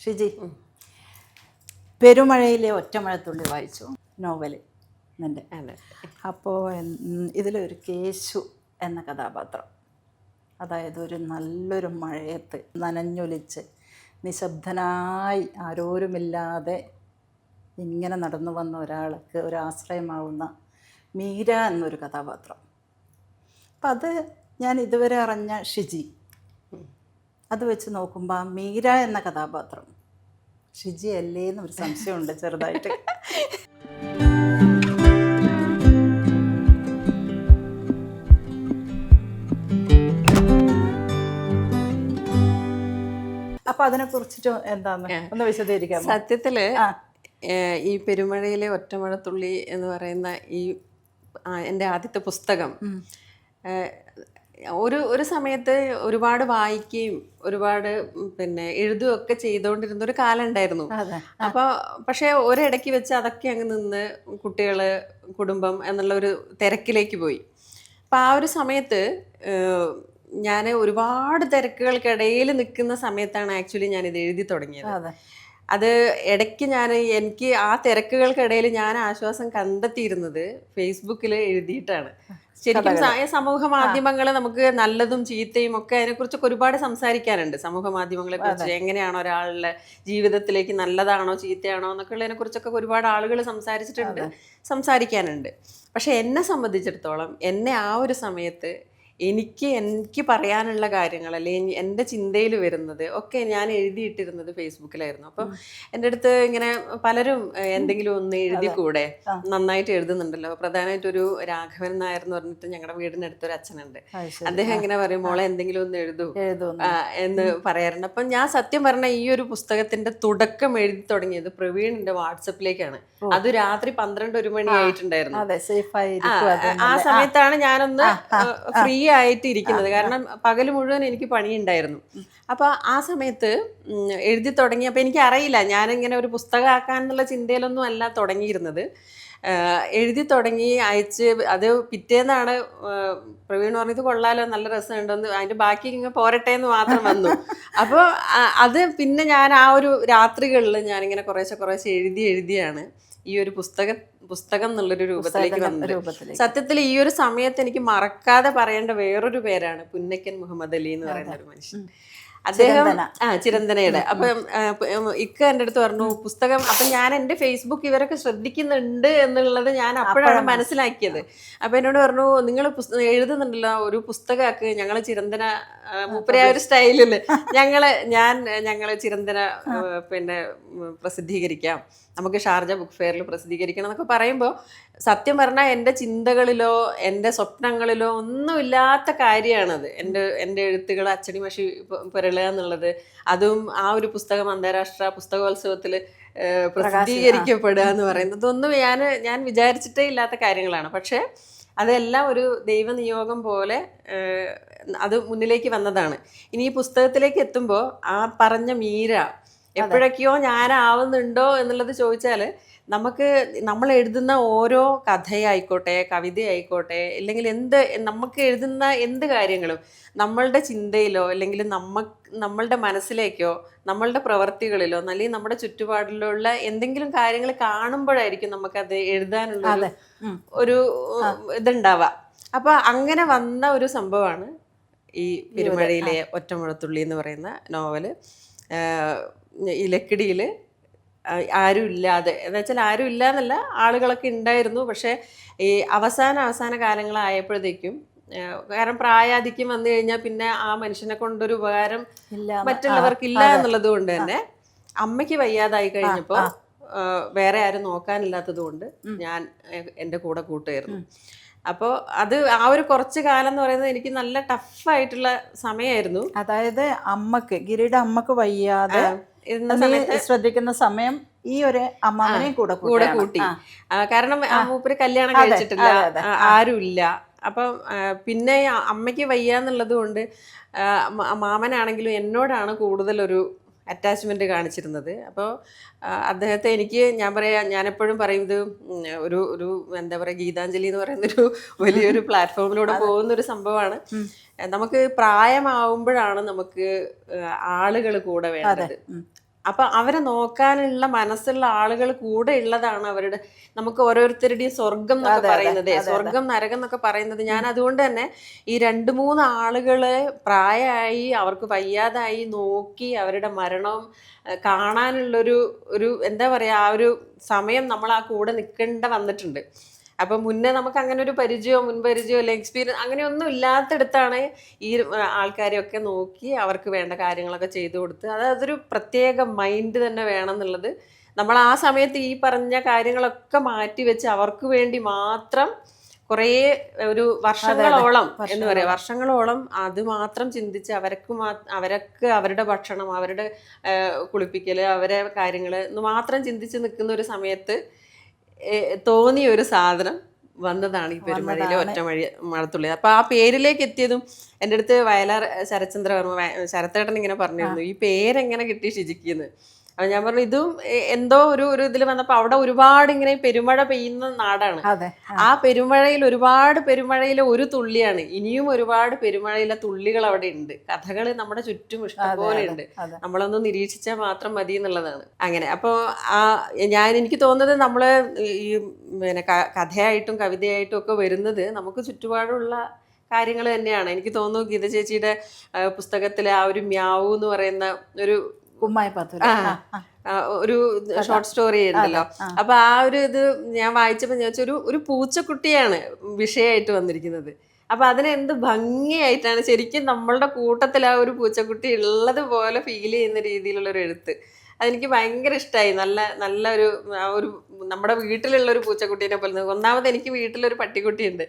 ഷിജി, പെരുമഴയിലെ ഒറ്റമഴത്തുള്ളി വായിച്ചു നോവൽ നിൻ്റെ. അപ്പോൾ ഇതിലൊരു കേശു എന്ന കഥാപാത്രം, അതായത് ഒരു നല്ലൊരു മഴയത്ത് നനഞ്ഞൊലിച്ച് നിശബ്ദനായി ആരോരുമില്ലാതെ ഇങ്ങനെ നടന്നു വന്ന ഒരാൾക്ക് ഒരാശ്രയമാവുന്ന മീര എന്നൊരു കഥാപാത്രം. അപ്പം അത് ഞാൻ ഇതുവരെ അറിഞ്ഞ ഷിജി, അത് വെച്ച് നോക്കുമ്പോൾ മീര എന്ന കഥാപാത്രം ഷിജി അല്ലേ എന്നൊരു സംശയമുണ്ട് ചെറുതായിട്ട്. അപ്പൊ അതിനെ കുറിച്ചിട്ട് എന്താന്ന് ഒന്ന് വിശദീകരിക്കാം. സത്യത്തില് ഈ പെരുമഴയിലെ ഒറ്റമഴത്തുള്ളി എന്ന് പറയുന്ന ഈ എൻ്റെ ആദ്യത്തെ പുസ്തകം ഒരു സമയത്ത് ഒരുപാട് വായിക്കുകയും ഒരുപാട് എഴുതുകയൊക്കെ ചെയ്തുകൊണ്ടിരുന്ന ഒരു കാലം ഉണ്ടായിരുന്നു. അപ്പോൾ പക്ഷേ ഒരിടയ്ക്ക് വെച്ച് അതൊക്കെ അങ്ങ് നിന്ന് കുട്ടികൾ, കുടുംബം എന്നുള്ള ഒരു തിരക്കിലേക്ക് പോയി. അപ്പം ആ ഒരു സമയത്ത് ഞാൻ ഒരുപാട് തിരക്കുകൾക്കിടയിൽ നിൽക്കുന്ന സമയത്താണ് ആക്ച്വലി ഞാനിത് എഴുതി തുടങ്ങിയത്. അത് ഇടയ്ക്ക് എനിക്ക് ആ തിരക്കുകൾക്കിടയിൽ ഞാൻ ആശ്വാസം കണ്ടെത്തിയിരുന്നത് ഫേസ്ബുക്കിൽ എഴുതിയിട്ടാണ്. ശരിക്കും സമൂഹ മാധ്യമങ്ങൾ നമുക്ക് നല്ലതും ചീത്തയും ഒക്കെ അതിനെക്കുറിച്ചൊക്കെ ഒരുപാട് സംസാരിക്കാനുണ്ട്. സമൂഹ മാധ്യമങ്ങളെ കുറിച്ച് എങ്ങനെയാണോ ഒരാളുടെ ജീവിതത്തിലേക്ക് നല്ലതാണോ ചീത്തയാണോ എന്നൊക്കെ ഉള്ളതിനെ കുറിച്ചൊക്കെ ഒരുപാട് ആളുകൾ സംസാരിക്കാനുണ്ട്. പക്ഷെ എന്നെ സംബന്ധിച്ചിടത്തോളം എന്നെ ആ ഒരു സമയത്ത് എനിക്ക് പറയാനുള്ള കാര്യങ്ങൾ അല്ലെങ്കിൽ എൻ്റെ ചിന്തയിൽ വരുന്നത് ഒക്കെ ഞാൻ എഴുതിയിട്ടിരുന്നത് ഫേസ്ബുക്കിലായിരുന്നു. അപ്പം എൻ്റെ അടുത്ത് ഇങ്ങനെ പലരും എന്തെങ്കിലും ഒന്ന് എഴുതിക്കൂടെ, നന്നായിട്ട് എഴുതുന്നുണ്ടല്ലോ. പ്രധാനമായിട്ടൊരു രാഘവൻ നായർ എന്ന് പറഞ്ഞിട്ട് ഞങ്ങളുടെ വീടിനടുത്തൊരു അച്ഛനുണ്ട്. അദ്ദേഹം ഇങ്ങനെ പറയും, മോളെ എന്തെങ്കിലും ഒന്ന് എഴുതൂ എന്ന് പറയാറുണ്ട്. അപ്പം ഞാൻ സത്യം പറഞ്ഞ ഈ ഒരു പുസ്തകത്തിന്റെ തുടക്കം എഴുതി തുടങ്ങിയത് പ്രവീണിന്റെ വാട്സപ്പിലേക്കാണ്. അത് രാത്രി 12-1 മണി ആയിട്ടുണ്ടായിരുന്നു. ആ സമയത്താണ് ഞാനൊന്ന് ഫ്രീ ആയിട്ട് ഇരിക്കുന്നത്. കാരണം പകല് മുഴുവൻ എനിക്ക് പണിയുണ്ടായിരുന്നു. അപ്പൊ ആ സമയത്ത് എഴുതി തുടങ്ങിയപ്പോൾ എനിക്ക് അറിയില്ല, ഞാനിങ്ങനെ ഒരു പുസ്തകമാക്കാൻ എന്നുള്ള ചിന്തയിലൊന്നും അല്ല തുടങ്ങിയിരുന്നത്. എഴുതി തുടങ്ങി അയച്ച് അത് പിറ്റേന്നാണ് പ്രവീൺ പറഞ്ഞത് കൊള്ളാലോ, നല്ല രസമുണ്ടെന്ന്, അതിന്റെ ബാക്കി ഇങ്ങനെ പോരട്ടെ എന്ന് മാത്രം വന്നു. അപ്പോൾ അത് പിന്നെ ഞാൻ ആ ഒരു രാത്രികളിൽ ഞാനിങ്ങനെ കുറേശ്ശെ എഴുതിയാണ് ഈ ഒരു പുസ്തകം എന്നുള്ളൊരു രൂപത്തിലേക്ക് വന്നത്. സത്യത്തിൽ ഈ ഒരു സമയത്ത് എനിക്ക് മറക്കാതെ പറയേണ്ട വേറൊരു പേരാണ് പുന്നക്കൻ മുഹമ്മദ് അലി എന്ന് പറയുന്ന ഒരു മനുഷ്യൻ. അദ്ദേഹം ചിരന്തനയുടെ. അപ്പം ഇക്ക എൻ്റെ അടുത്ത് പറഞ്ഞു പുസ്തകം. അപ്പം ഞാൻ എൻ്റെ ഫേസ്ബുക്ക് ഇവരൊക്കെ ശ്രദ്ധിക്കുന്നുണ്ട് എന്നുള്ളത് ഞാൻ അപ്പോഴാണ് മനസ്സിലാക്കിയത്. അപ്പം എന്നോട് പറഞ്ഞു, നിങ്ങൾ എഴുതുന്നുണ്ടല്ലോ, ഒരു പുസ്തകമാക്ക്, ഞങ്ങൾ ചിരന്തന മൂപ്പര ഒരു സ്റ്റൈലിൽ ഞങ്ങൾ ചിരന്തന പ്രസിദ്ധീകരിക്കാം, നമുക്ക് ഷാർജ ബുക്ക് ഫെയറിൽ പ്രസിദ്ധീകരിക്കണം എന്നൊക്കെ പറയുമ്പോൾ സത്യം പറഞ്ഞാൽ എൻ്റെ ചിന്തകളിലോ എൻ്റെ സ്വപ്നങ്ങളിലോ ഒന്നുമില്ലാത്ത കാര്യമാണത്. എൻ്റെ എഴുത്തുകൾ അച്ചടി മഷി പുരളുക എന്നുള്ളത്, അതും ആ ഒരു പുസ്തകം അന്താരാഷ്ട്ര പുസ്തകോത്സവത്തിൽ പ്രസിദ്ധീകരിക്കപ്പെടുക എന്ന് പറയുന്നത് ഒന്നും ഞാൻ വിചാരിച്ചിട്ടേ ഇല്ലാത്ത കാര്യങ്ങളാണ്. പക്ഷേ അതെല്ലാം ഒരു ദൈവനിയോഗം പോലെ അത് മുന്നിലേക്ക് വന്നതാണ്. ഇനി ഈ പുസ്തകത്തിലേക്ക് എത്തുമ്പോൾ ആ പറഞ്ഞ മീര എപ്പോഴൊക്കെയോ ഞാനാവുന്നുണ്ടോ എന്നുള്ളത് ചോദിച്ചാൽ, നമ്മൾ എഴുതുന്ന ഓരോ കഥയായിക്കോട്ടെ, കവിതയായിക്കോട്ടെ, അല്ലെങ്കിൽ നമുക്ക് എഴുതുന്ന എന്ത് കാര്യങ്ങളും നമ്മളുടെ ചിന്തയിലോ അല്ലെങ്കിൽ നമ്മളുടെ മനസ്സിലേക്കോ നമ്മളുടെ പ്രവർത്തികളിലോ അല്ലെങ്കിൽ നമ്മുടെ ചുറ്റുപാടിലോ ഉള്ള എന്തെങ്കിലും കാര്യങ്ങൾ കാണുമ്പോഴായിരിക്കും നമുക്കത് എഴുതാനുള്ള ഒരു ഇതുണ്ടാവുക. അപ്പൊ അങ്ങനെ വന്ന ഒരു സംഭവമാണ് ഈ പെരുമഴയിലെ ഒറ്റമുഴത്തുള്ളി എന്ന് പറയുന്ന നോവല്. ഈ ലക്കിടിയിൽ ആരും ഇല്ലാതെ, എന്ന് വെച്ചാൽ ആരും ഇല്ല എന്നല്ല, ആളുകളൊക്കെ ഉണ്ടായിരുന്നു. പക്ഷേ ഈ അവസാന കാലങ്ങളായപ്പോഴത്തേക്കും, കാരണം പ്രായാധിക്യം വന്നു കഴിഞ്ഞാൽ പിന്നെ ആ മനുഷ്യനെ കൊണ്ടൊരു ഉപകാരം മറ്റുള്ളവർക്കില്ല എന്നുള്ളത് കൊണ്ട് തന്നെ അമ്മയ്ക്ക് വയ്യാതായി കഴിഞ്ഞപ്പോൾ വേറെ ആരും നോക്കാനില്ലാത്തത് കൊണ്ട് ഞാൻ എൻ്റെ കൂടെ കൂട്ടുമായിരുന്നു. അപ്പോൾ അത് ആ ഒരു കുറച്ച് കാലം എന്ന് പറയുന്നത് എനിക്ക് നല്ല ടഫായിട്ടുള്ള സമയമായിരുന്നു. അതായത് ഗിരിയുടെ അമ്മക്ക് വയ്യാതെ ശ്രദ്ധിക്കുന്ന സമയം ഈ ഒരു അമ്മാവനെയും കൂടെ കൂട്ടി. കാരണം മൂപ്പര് കല്യാണം കഴിച്ചിട്ടില്ല, ആരുമില്ല. അപ്പം പിന്നെ അമ്മയ്ക്ക് വയ്യാന്നുള്ളത് കൊണ്ട് മാമനാണെങ്കിലും എന്നോടാണ് കൂടുതലൊരു അറ്റാച്ച്മെന്റ് കാണിച്ചിരുന്നത്. അപ്പോൾ അദ്ദേഹത്തെ ഞാനെപ്പോഴും പറയും, ഇത് ഒരു എന്താ പറയുക, ഗീതാഞ്ജലി എന്ന് പറയുന്നൊരു വലിയൊരു പ്ലാറ്റ്ഫോമിലൂടെ പോകുന്നൊരു സംഭവമാണ്. നമുക്ക് പ്രായമാവുമ്പോഴാണ് നമുക്ക് ആളുകൾ കൂടെ വേണ്ടത്. അപ്പൊ അവരെ നോക്കാനുള്ള മനസ്സുള്ള ആളുകൾ കൂടെ ഉള്ളതാണ് അവരുടെ, നമുക്ക് ഓരോരുത്തരുടെയും സ്വർഗം എന്നൊക്കെ പറയുന്നത്, സ്വർഗം നരകം എന്നൊക്കെ പറയുന്നത്. ഞാൻ അതുകൊണ്ട് തന്നെ ഈ 2-3 ആളുകള് പ്രായമായി അവർക്ക് വയ്യാതായി നോക്കി അവരുടെ മരണം കാണാനുള്ളൊരു എന്താ പറയാ, ആ ഒരു സമയം നമ്മൾ ആ കൂടെ നിൽക്കേണ്ട വന്നിട്ടുണ്ട്. അപ്പൊ മുന്നേ നമുക്ക് അങ്ങനെ ഒരു പരിചയമോ മുൻപരിചയമോ അല്ലെ എക്സ്പീരിയൻസ് അങ്ങനെയൊന്നും ഇല്ലാത്തടത്താണ് ഈ ആൾക്കാരെയൊക്കെ നോക്കി അവർക്ക് വേണ്ട കാര്യങ്ങളൊക്കെ ചെയ്തു കൊടുത്ത്. അതൊരു പ്രത്യേക മൈൻഡ് തന്നെ വേണം എന്നുള്ളത്. നമ്മൾ ആ സമയത്ത് ഈ പറഞ്ഞ കാര്യങ്ങളൊക്കെ മാറ്റി വെച്ച് അവർക്ക് വേണ്ടി മാത്രം കുറേ ഒരു വർഷങ്ങളോളം എന്ന് പറയാം, വർഷങ്ങളോളം അത് മാത്രം ചിന്തിച്ച് അവർക്ക് അവരുടെ ഭക്ഷണം, അവരുടെ കുളിപ്പിക്കല്, അവരെ കാര്യങ്ങള് മാത്രം ചിന്തിച്ച് നിൽക്കുന്ന ഒരു സമയത്ത് തോന്നിയ ഒരു സാധനം വന്നതാണ് ഈ പെരുമഴയിലെ ഒറ്റ മഴത്തുള്ളി. അപ്പൊ ആ പേരിലേക്ക് എത്തിയതും എൻ്റെ അടുത്ത് വയലാർ ശരത്ചന്ദ്രവർമ്മ ശരത്തേട്ടൻ ഇങ്ങനെ പറഞ്ഞിരുന്നു, ഈ പേരെങ്ങനെ കിട്ടി ഷിജിക്കിന്ന്. അപ്പൊ ഞാൻ പറഞ്ഞു ഇതും എന്തോ ഒരു ഇതിൽ വന്നപ്പോ അവിടെ ഒരുപാട് ഇങ്ങനെ പെരുമഴ പെയ്യുന്ന നാടാണ്. ആ പെരുമഴയിലെ ഒരു തുള്ളിയാണ്. ഇനിയും ഒരുപാട് പെരുമഴയിലെ തുള്ളികൾ അവിടെ ഉണ്ട്. കഥകൾ നമ്മുടെ ചുറ്റും ഇഷ്ടംപോലെ ഉണ്ട്. നമ്മളൊന്ന് നിരീക്ഷിച്ചാൽ മാത്രം മതി എന്നുള്ളതാണ്. അങ്ങനെ അപ്പൊ എനിക്ക് തോന്നുന്നത് നമ്മള് ഈ പിന്നെ കഥയായിട്ടും കവിതയായിട്ടും ഒക്കെ വരുന്നത് നമുക്ക് ചുറ്റുപാടുള്ള കാര്യങ്ങൾ തന്നെയാണ്. എനിക്ക് തോന്നുന്നു ഗീത ചേച്ചിയുടെ പുസ്തകത്തിലെ ആ ഒരു മ്യാവൂ എന്ന് പറയുന്ന ഒരു ഷോർട്ട് സ്റ്റോറി ഉണ്ടല്ലോ. അപ്പൊ ആ ഒരു ഇത് ഞാൻ വായിച്ചപ്പോ ഞാൻ ഒരു പൂച്ചക്കുട്ടിയാണ് വിഷയമായിട്ട് വന്നിരിക്കുന്നത്. അപ്പൊ അതിനെ എന്ത് ഭംഗിയായിട്ടാണ് ശരിക്കും നമ്മളുടെ കൂട്ടത്തിൽ ആ ഒരു പൂച്ചക്കുട്ടി ഉള്ളത് പോലെ ഫീൽ ചെയ്യുന്ന രീതിയിലുള്ള ഒരു എഴുത്ത്. അതെനിക്ക് ഭയങ്കര ഇഷ്ടമായി. നല്ല ഒരു നമ്മുടെ വീട്ടിലുള്ള ഒരു പൂച്ചക്കുട്ടീനെ പോലെ. ഒന്നാമത് എനിക്ക് വീട്ടിലൊരു പട്ടിക്കുട്ടിയുണ്ട്.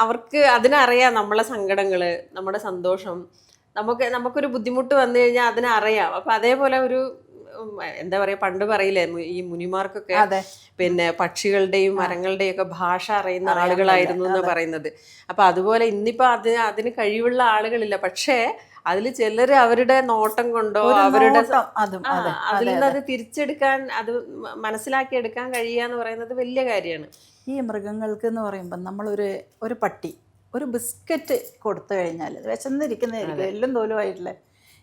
അവർക്ക് അതിനറിയാം നമ്മളെ സങ്കടങ്ങള്, നമ്മുടെ സന്തോഷം, നമുക്കൊരു ബുദ്ധിമുട്ട് വന്നു കഴിഞ്ഞാൽ അതിനറിയാം. അപ്പൊ അതേപോലെ ഒരു എന്താ പറയാ, പണ്ട് പറയില്ലേ ഈ മുനിമാർക്കൊക്കെ പിന്നെ പക്ഷികളുടെയും മരങ്ങളുടെയും ഒക്കെ ഭാഷ അറിയുന്ന ആളുകളായിരുന്നു എന്ന് പറയുന്നത്. അപ്പൊ അതുപോലെ ഇന്നിപ്പോ അതിന് കഴിവുള്ള ആളുകളില്ല. പക്ഷേ അതിൽ ചിലര് അവരുടെ നോട്ടം കൊണ്ടോ അവരുടെ അതിൽ നിന്ന് അത് തിരിച്ചെടുക്കാൻ, അത് മനസ്സിലാക്കിയെടുക്കാൻ കഴിയാന്ന് പറയുന്നത് വലിയ കാര്യമാണ്. ഈ മൃഗങ്ങൾക്ക് എന്ന് പറയുമ്പോൾ നമ്മളൊരു പട്ടി ഒരു ബിസ്ക്കറ്റ് കൊടുത്തു കഴിഞ്ഞാൽ വിശന്നിരിക്കുന്നതായിരിക്കും, എല്ലാം തോലുമായിട്ടില്ലേ,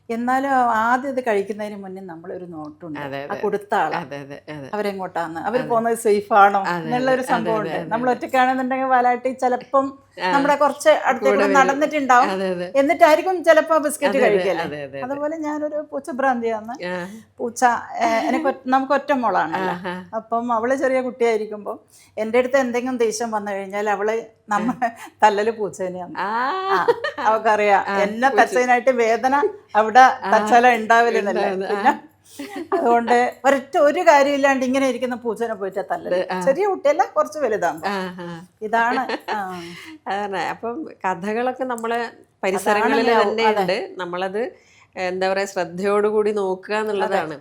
എന്നാലും ആദ്യം ഇത് കഴിക്കുന്നതിന് മുന്നേ നമ്മളൊരു നോട്ടുണ്ട് ആ കൊടുത്ത ആള് അവരെങ്ങോട്ടാന്ന്, അവർ പോകുന്നത് സേഫ് ആണോ എന്നുള്ളൊരു സംഭവം ഉണ്ട്. നമ്മൾ ഒറ്റയ്ക്കാണെന്നുണ്ടെങ്കിൽ വലാട്ടി ചിലപ്പം നമ്മുടെ കുറച്ച് അടുത്തേക്ക് നടന്നിട്ടുണ്ടാവും, എന്നിട്ടായിരിക്കും ചിലപ്പോ ബിസ്ക്കറ്റ് കഴിക്കല്ലേ. അതുപോലെ ഞാനൊരു പൂച്ചഭ്രാന്തിയാന്ന്. പൂച്ച നമുക്ക് ഒറ്റ മോളാണ്. അപ്പം അവള് ചെറിയ കുട്ടിയായിരിക്കുമ്പോൾ എൻ്റെ അടുത്ത് എന്തെങ്കിലും ദേഷ്യം വന്നു കഴിഞ്ഞാൽ അവള് തല്ലല് പൂച്ചേനെയാണ്. അവക്കറിയാം എന്നെ തച്ചതിനായിട്ട് വേദന അവിടെ തച്ചാല ഉണ്ടാവില്ലെന്നല്ല. പിന്നെ അതുകൊണ്ട് ഒരു കാര്യമില്ലാണ്ട് ഇങ്ങനെ ഇരിക്കുന്ന പൂച്ചനെ പോയിട്ട് തല്ലല്. ചെറിയ കുട്ടിയല്ല, കുറച്ച് വലുതാണ്. ഇതാണ് അതാണ്. അപ്പം കഥകളൊക്കെ നമ്മളെ പരിസരങ്ങളിൽ തന്നെ ഉണ്ട്. നമ്മളത് എന്താ പറയാ ശ്രദ്ധയോടുകൂടി നോക്കുക എന്നുള്ളതാണ്.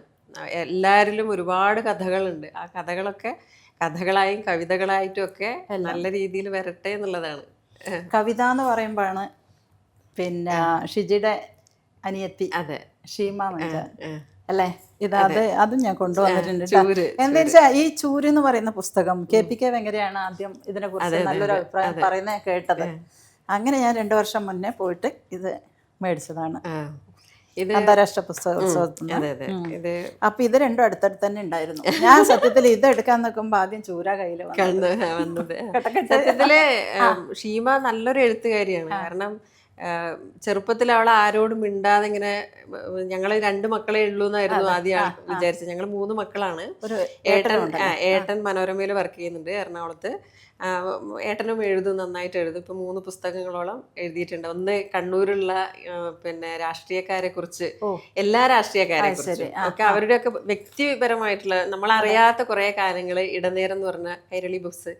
എല്ലാരിലും ഒരുപാട് കഥകളുണ്ട്. ആ കഥകളൊക്കെ കഥകളായും കവിതകളായിട്ടും ഒക്കെ നല്ല രീതിയിൽ വരട്ടെ എന്നുള്ളതാണ്. കവിത എന്ന് പറയുമ്പോഴാണ് പിന്നെ ഷിജിയുടെ അനിയത്തി ഷീമ അല്ലേ, അതും ഞാൻ കൊണ്ടുവന്നിട്ടുണ്ട്. എന്താ വെച്ചാൽ ഈ ചൂര് എന്ന് പറയുന്ന പുസ്തകം KPK വെങ്കരയാണ് ആദ്യം ഇതിനെ കുറിച്ച് നല്ലൊരു അഭിപ്രായം പറയുന്നത് കേട്ടത്. അങ്ങനെ ഞാൻ 2 വർഷം മുന്നേ പോയിട്ട് ഇത് മേടിച്ചതാണ് അന്താരാഷ്ട്ര പുസ്തകോത്സവത്തിന്. അപ്പൊ ഇത് രണ്ടും അടുത്തടുത്ത് തന്നെ ഉണ്ടായിരുന്നു. ഞാൻ സത്യത്തിൽ ഇത് എടുക്കാൻ നോക്കുമ്പോ ആദ്യം ചൂര കയ്യില് വന്നത്. സത്യത്തില് ഷീമ നല്ലൊരു എഴുത്തുകാരിയാണ്. കാരണം ചെറുപ്പത്തിൽ അവൾ ആരോടും മിണ്ടാതെ ഇങ്ങനെ, ഞങ്ങള് 2 മക്കളെ ഉള്ളൂ എന്നായിരുന്നു ആദ്യം വിചാരിച്ചത്. ഞങ്ങൾ 3 മക്കളാണ്. ഏട്ടൻ മനോരമയിൽ വർക്ക് ചെയ്യുന്നുണ്ട് എറണാകുളത്ത്. ഏട്ടനും നന്നായിട്ട് എഴുതും. ഇപ്പൊ 3 പുസ്തകങ്ങളോളം എഴുതിയിട്ടുണ്ട്. ഒന്ന് കണ്ണൂരുള്ള പിന്നെ രാഷ്ട്രീയക്കാരെ കുറിച്ച്, എല്ലാ രാഷ്ട്രീയക്കാരെ കുറിച്ചും ഒക്കെ, അവരുടെയൊക്കെ വ്യക്തിപരമായിട്ടുള്ള നമ്മളറിയാത്ത കുറെ കാര്യങ്ങൾ ഇടനേരം എന്ന് പറഞ്ഞ കൈരളി ബുക്സ്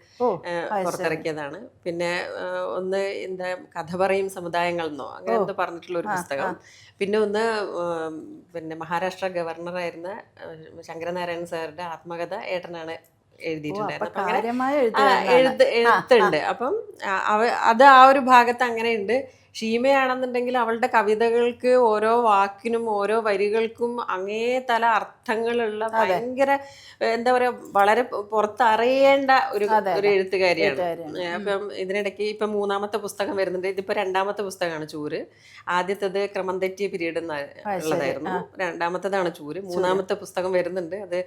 പുറത്തിറക്കിയതാണ്. പിന്നെ ഒന്ന് എന്താ കഥ പറയും സമുദായങ്ങൾ എന്നോ അങ്ങനെ എന്തോ പറഞ്ഞിട്ടുള്ള ഒരു പുസ്തകം. പിന്നെ ഒന്ന് പിന്നെ മഹാരാഷ്ട്ര ഗവർണറായിരുന്ന ശങ്കരനാരായണൻ സാറിന്റെ ആത്മകഥ ഏട്ടനാണ് എഴുതിയിട്ടുണ്ടായിരുന്നു. എഴുത്തുണ്ട്. അപ്പം അത് ആ ഒരു ഭാഗത്ത് അങ്ങനെ ഉണ്ട്. ഷീമയാണെന്നുണ്ടെങ്കിൽ അവളുടെ കവിതകൾക്ക് ഓരോ വാക്കിനും ഓരോ വരികൾക്കും അങ്ങേ തല അർത്ഥങ്ങളുള്ള ഭയങ്കര എന്താ പറയാ വളരെ പുറത്തറിയേണ്ട ഒരു എഴുത്തുകാരിയാണ്. അപ്പം ഇതിനിടയ്ക്ക് ഇപ്പൊ 3ാമത്തെ പുസ്തകം വരുന്നുണ്ട്. ഇതിപ്പോ 2ാമത്തെ പുസ്തകമാണ് ചൂര്. ആദ്യത്തേത് ക്രമം തെറ്റിയ പീരീഡ് ഉള്ളതായിരുന്നു, 2ാമത്തേതാണ് ചൂര്. 3ാമത്തെ പുസ്തകം വരുന്നുണ്ട്. അത്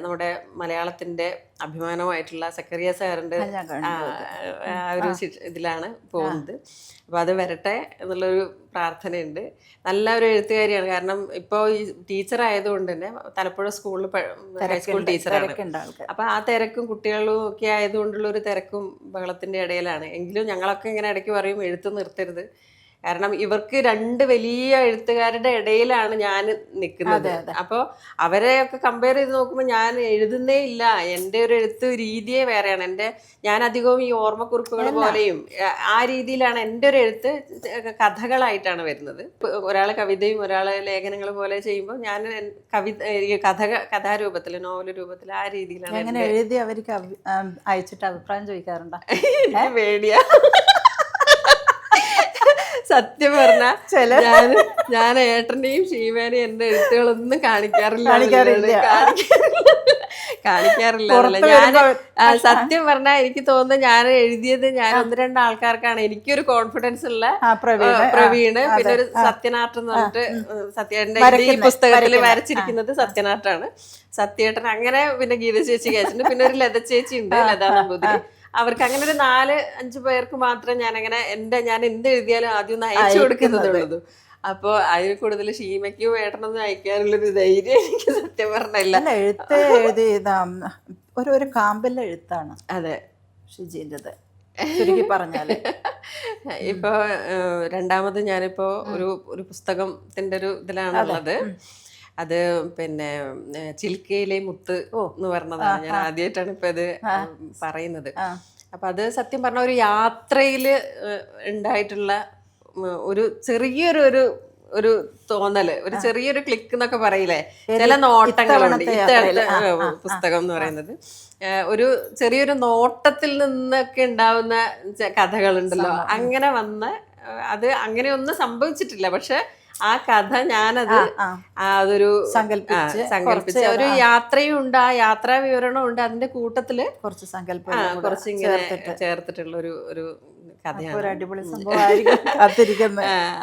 നമ്മുടെ മലയാളത്തിന്റെ അഭിമാനമായിട്ടുള്ള സക്കറിയ സാറിന്റെ ആ ഒരു ഇതിലാണ് പോകുന്നത്. അപ്പൊ അത് വരട്ടെ എന്നുള്ളൊരു പ്രാർത്ഥനയുണ്ട്. നല്ല ഒരു എഴുത്തുകാരിയാണ്. കാരണം ഇപ്പോൾ ഈ ടീച്ചർ ആയതുകൊണ്ട് തന്നെ തലപ്പുഴ സ്കൂളിൽ ഹൈസ്കൂൾ ടീച്ചറാണ്. അപ്പൊ ആ തിരക്കും കുട്ടികളും ഒക്കെ ആയതുകൊണ്ടുള്ള ഒരു തിരക്കും ബഹളത്തിന്റെ ഇടയിലാണ്. എങ്കിലും ഞങ്ങളൊക്കെ ഇങ്ങനെ ഇടയ്ക്ക് പറയും എഴുത്ത് നിർത്തരുത്. കാരണം ഇവർക്ക് 2 വലിയ എഴുത്തുകാരുടെ ഇടയിലാണ് ഞാൻ നിൽക്കുന്നത്. അപ്പോൾ അവരെയൊക്കെ കമ്പയർ ചെയ്ത് നോക്കുമ്പോൾ ഞാൻ എഴുതുന്നേ ഇല്ല. എൻ്റെ ഒരു എഴുത്ത് രീതിയെ വേറെയാണ്. ഞാൻ അധികവും ഈ ഓർമ്മക്കുറിപ്പുകൾ പോലെയും ആ രീതിയിലാണ് എൻ്റെ ഒരു എഴുത്ത്. കഥകളായിട്ടാണ് വരുന്നത്. ഒരാൾ കവിതയും ഒരാൾ ലേഖനങ്ങൾ പോലെ ചെയ്യുമ്പോൾ ഞാൻ കഥാരൂപത്തിൽ, നോവൽ രൂപത്തിൽ ആ രീതിയിലാണ് എഴുതി അവർക്ക് അയച്ചിട്ട് അഭിപ്രായം ചോദിക്കാറുണ്ടോ? പേടിയാ സത്യം പറഞ്ഞ. ഞാൻ ഏട്ടന്റെയും ഷീമേനെയും എന്റെ എഴുത്തുകളൊന്നും കാണിക്കാറില്ല. ഞാൻ സത്യം പറഞ്ഞാൽ എനിക്ക് തോന്നുന്നു ഞാൻ എഴുതിയത് ഞാൻ 1-2 ആൾക്കാർക്കാണ്. എനിക്കൊരു കോൺഫിഡൻസ് ഉള്ള പ്രവീണ്, പിന്നെ ഒരു സത്യനാർട്ട് എന്ന് പറഞ്ഞിട്ട് സത്യേട്ടന്റെ ഈ പുസ്തകത്തിൽ വരച്ചിരിക്കുന്നത് സത്യനാർട്ടാണ്. സത്യേട്ടൻ അങ്ങനെ, പിന്നെ ഗീത ചേച്ചിക്ക് അയച്ചിട്ടുണ്ട്, പിന്നെ ഒരു ലത ചേച്ചി ഉണ്ട്, ലതാ നമ്പൂതിരി. അവർക്ക് അങ്ങനെ ഒരു 4-5 പേർക്ക് മാത്രം ഞാനങ്ങനെ ഞാൻ എന്ത് എഴുതിയാലും ആദ്യം ഒന്ന് അയച്ചു കൊടുക്കുന്നതുള്ളൂ. അപ്പോൾ അതിൽ കൂടുതൽ ഷീമയ്ക്കും ഏട്ടനൊന്നും അയക്കാനുള്ളൊരു ധൈര്യം എനിക്ക് സത്യം പറഞ്ഞില്ല. എഴുത്ത് എഴുതി ഒരു കാമ്പല്ല എഴുത്താണ്. അതെ, ഷിജീൻ്റെത് ചുരുക്കി പറഞ്ഞാല്. ഇപ്പൊ 2ാമത് ഞാനിപ്പോ ഒരു പുസ്തകത്തിന്റെ ഒരു ഇതിലാണുള്ളത്. അത് പിന്നെ ചിൽക്കയിലെ മുത്ത് എന്ന് പറഞ്ഞതാണ്. ഞാൻ ആദ്യമായിട്ടാണ് ഇപ്പൊ ഇത് പറയുന്നത്. അപ്പൊ അത് സത്യം പറഞ്ഞ ഒരു യാത്രയില് ഉണ്ടായിട്ടുള്ള ഒരു ചെറിയൊരു ഒരു തോന്നല്, ഒരു ചെറിയൊരു ക്ലിക്ക് എന്നൊക്കെ പറയില്ലേ, ചില നോട്ടങ്ങളുണ്ട്. ഇത്തവണത്തെ പുസ്തകം എന്ന് പറയുന്നത് ഒരു ചെറിയൊരു നോട്ടത്തിൽ നിന്നൊക്കെ ഉണ്ടാവുന്ന കഥകളുണ്ടല്ലോ. അങ്ങനെ വന്ന അത് അങ്ങനെയൊന്നും സംഭവിച്ചിട്ടില്ല. പക്ഷെ ആ കഥ ഞാനത് അതൊരു സങ്കല്പിച്ച ഒരു യാത്രയും ഉണ്ട്, ആ യാത്രാ വിവരണവും ഉണ്ട്. അതിന്റെ കൂട്ടത്തില് കുറച്ച് ഇങ്ങനെ ചേർത്തിട്ടുള്ള ഒരു കഥയാണ്.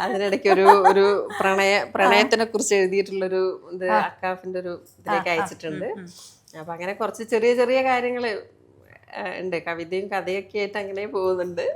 അതിനിടയ്ക്ക് ഒരു പ്രണയത്തിനെ കുറിച്ച് എഴുതിയിട്ടുള്ളൊരു ഇത് അക്കാഫിന്റെ ഒരു ഇതിലേക്ക് അയച്ചിട്ടുണ്ട്. അപ്പൊ അങ്ങനെ കുറച്ച് ചെറിയ ചെറിയ കാര്യങ്ങള് ഉണ്ട്. കവിതയും കഥയൊക്കെ ആയിട്ട് അങ്ങനെ പോകുന്നുണ്ട്.